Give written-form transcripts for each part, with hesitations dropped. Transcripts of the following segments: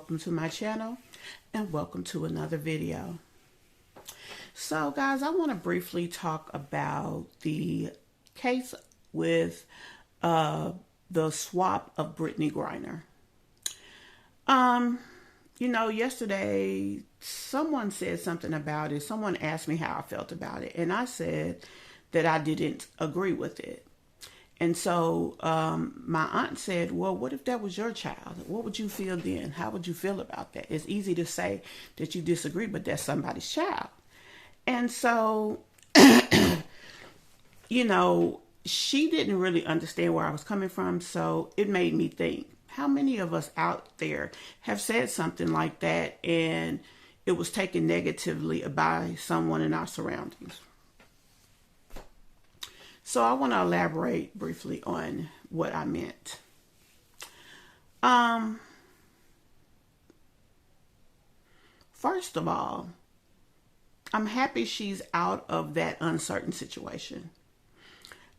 welcome to my channel and welcome to another video. So guys, I want to briefly talk about the case with the swap of Brittany Griner. Yesterday someone said something about it. Someone asked me how I felt about it, and I said that I didn't agree with it. And so my aunt said, well, what if that was your child? What would you feel then? How would you feel about that? It's easy to say that you disagree, but that's somebody's child. And so, she didn't really understand where I was coming from. So it made me think, how many of us out there have said something like that and it was taken negatively by someone in our surroundings? So I want to elaborate briefly on what I meant. First of all, I'm happy she's out of that uncertain situation.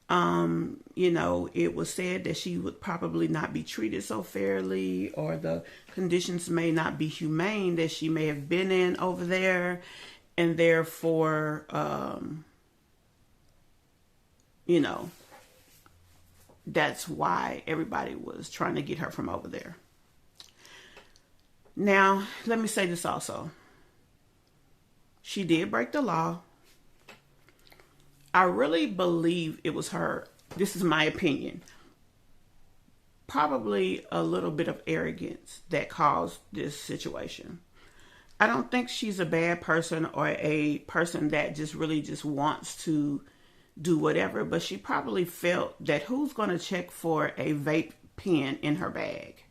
It was said that she would probably not be treated so fairly, or the conditions may not be humane that she may have been in over there, and therefore, that's why everybody was trying to get her from over there. Now, let me say this also. She did break the law. I really believe it was her. This is my opinion. Probably a little bit of arrogance that caused this situation. I don't think she's a bad person or a person that just wants to do whatever, but she probably felt that who's going to check for a vape pen in her bag?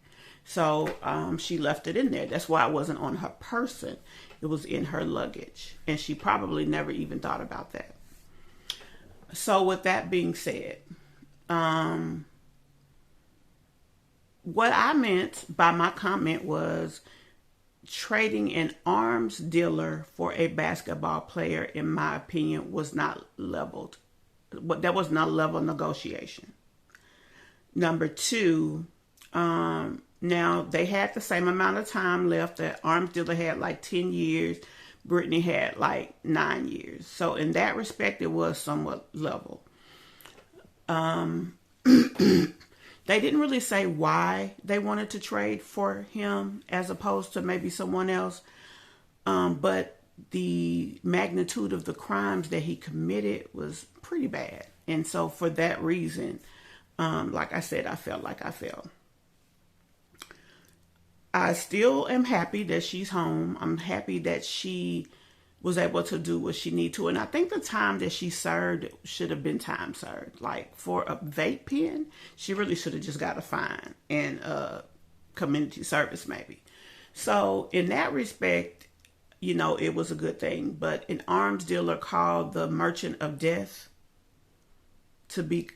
So she left it in there. That's why it wasn't on her person. It was in her luggage. And she probably never even thought about that. So with that being said, what I meant by my comment was trading an arms dealer for a basketball player, in my opinion, was not leveled. That was not level negotiation. Number two, now they had the same amount of time left. The arms dealer had like 10 years. Brittany had like 9 years. So in that respect, it was somewhat level. They didn't really say why they wanted to trade for him as opposed to maybe someone else. But the magnitude of the crimes that he committed was pretty bad. And so for that reason, like I said, I felt like I felt. I still am happy that she's home. I'm happy that she was able to do what she needed to. And I think the time that she served should have been time served. Like for a vape pen, she really should have just got a fine and community service maybe. So in that respect, it was a good thing. But an arms dealer called the merchant of death to be,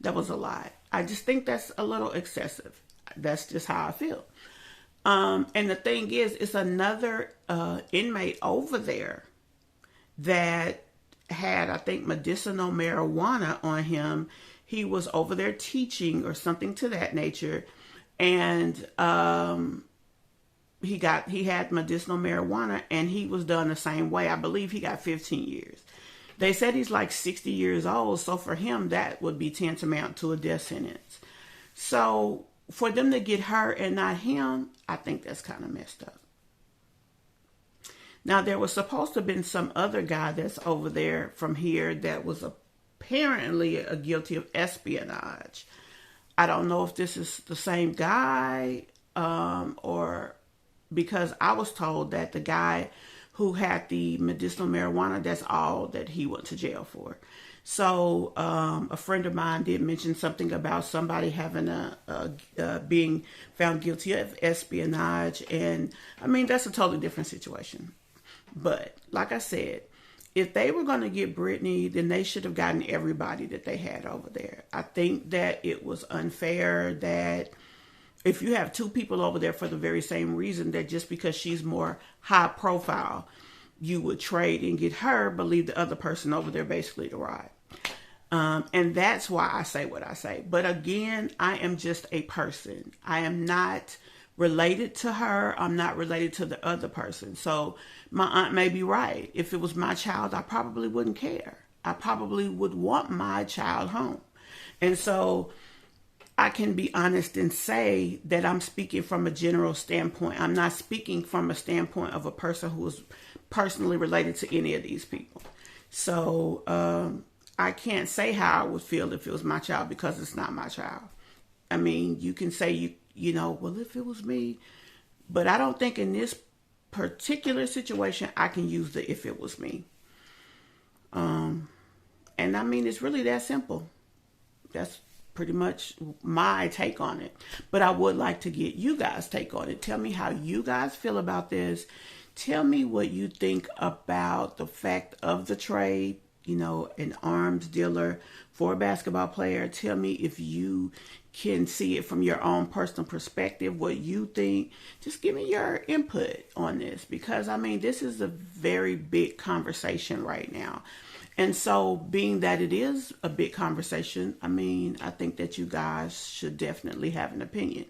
that was a lie. I just think that's a little excessive. That's just how I feel. And the thing is, it's another inmate over there that had, I think, medicinal marijuana on him. He was over there teaching or something to that nature. And he had medicinal marijuana, and he was done the same way. I believe he got 15 years. They said he's like 60 years old, so for him, that would be tantamount to a death sentence. So for them to get her and not him, I think that's kind of messed up. Now, there was supposed to have been some other guy that's over there from here that was apparently guilty of espionage. I don't know if this is the same guy or because I was told that the guy who had the medicinal marijuana, that's all that he went to jail for. So a friend of mine did mention something about somebody having being found guilty of espionage. And I mean, that's a totally different situation. But like I said, if they were going to get Brittany, then they should have gotten everybody that they had over there. I think that it was unfair that if you have two people over there for the very same reason, that just because she's more high profile, you would trade and get her, but leave the other person over there basically to ride. And that's why I say what I say. But again, I am just a person. I am not related to her. I'm not related to the other person. So my aunt may be right. If it was my child, I probably wouldn't care. I probably would want my child home. And so I can be honest and say that I'm speaking from a general standpoint. I'm not speaking from a standpoint of a person who is personally related to any of these people. So I can't say how I would feel if it was my child because it's not my child. I mean, you can say, you know, well, if it was me. But I don't think in this particular situation I can use the if it was me. And I mean, it's really that simple. That's pretty much my take on it. But I would like to get you guys' take on it. Tell me how you guys feel about this. Tell me what you think about the fact of the trade, you know, an arms dealer for a basketball player. Tell me if you can see it from your own personal perspective, what you think. Just give me your input on this because, I mean, this is a very big conversation right now. And so being that it is a big conversation, I mean, I think that you guys should definitely have an opinion.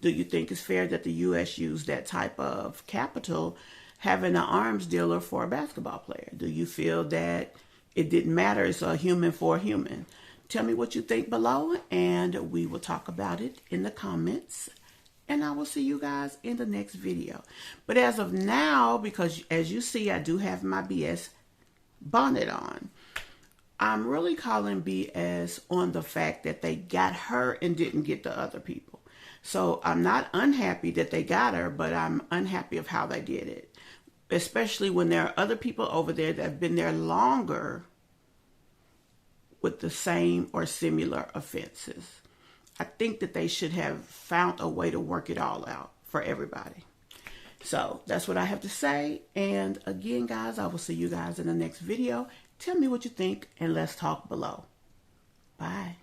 Do you think it's fair that the U.S. use that type of capital having an arms dealer for a basketball player? Do you feel that it didn't matter? It's a human for a human. Tell me what you think below, and we will talk about it in the comments. And I will see you guys in the next video. But as of now, because as you see, I do have my BS bonnet on, I'm really calling BS on the fact that they got her and didn't get the other people. So I'm not unhappy that they got her, but I'm unhappy of how they did it. Especially when there are other people over there that have been there longer with the same or similar offenses. I think that they should have found a way to work it all out for everybody. So that's what I have to say. And again, guys, I will see you guys in the next video. Tell me what you think and let's talk below. Bye.